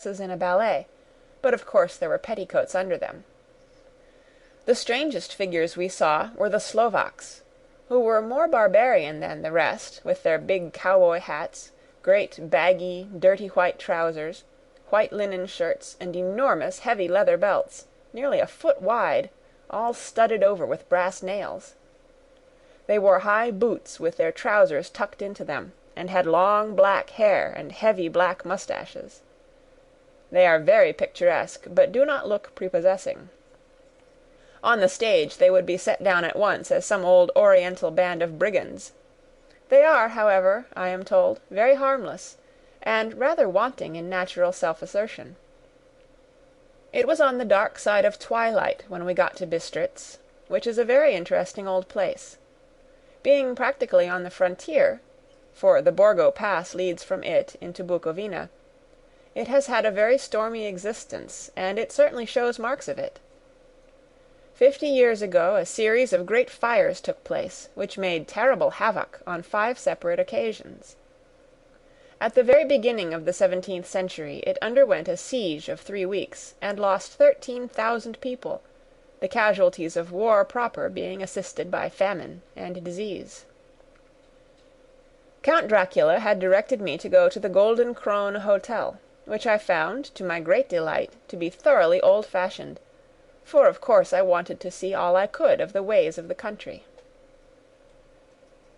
in a ballet, but of course there were petticoats under them. The strangest figures we saw were the Slovaks, who were more barbarian than the rest, with their big cowboy hats, great baggy, dirty white trousers, white linen shirts, and enormous heavy leather belts, nearly a foot wide, all studded over with brass nails. They wore high boots with their trousers tucked into them, and had long black hair and heavy black moustaches. They are very picturesque, but do not look prepossessing. On the stage they would be set down at once as some old Oriental band of brigands. They are, however, I am told, very harmless, and rather wanting in natural self-assertion. It was on the dark side of twilight when we got to Bistritz, which is a very interesting old place. Being practically on the frontier, for the Borgo Pass leads from it into Bukovina, it has had a very stormy existence, and it certainly shows marks of it. 50 years ago a series of great fires took place, which made terrible havoc on 5 separate occasions. At the very beginning of the 17th century it underwent a siege of 3 weeks, and lost 13,000 people, the casualties of war proper being assisted by famine and disease. Count Dracula had directed me to go to the Golden Krone Hotel, which I found, to my great delight, to be thoroughly old-fashioned, for of course I wanted to see all I could of the ways of the country.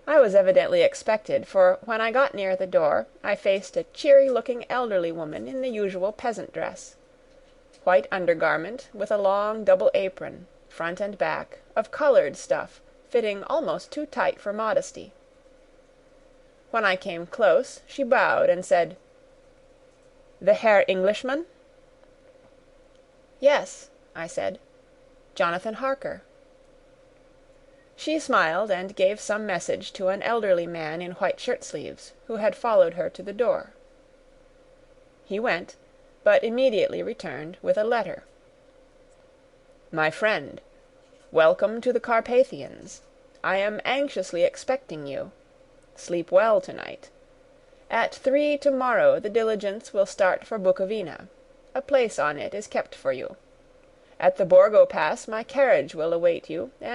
I was evidently expected, for when I got near the door I faced a cheery-looking elderly woman in the usual peasant dress. White undergarment, with a long double apron, front and back, of coloured stuff, fitting almost too tight for modesty. When I came close, she bowed and said, "The Herr Englishman?" "Yes," I said, "Jonathan Harker." She smiled and gave some message to an elderly man in white shirt-sleeves, who had followed her to the door. He went, but immediately returned with a letter. "My friend, welcome to the Carpathians. I am anxiously expecting you. Sleep well tonight. At 3 tomorrow the diligence will start for Bukovina. A place on it is kept for you. At the Borgo Pass my carriage will await you, and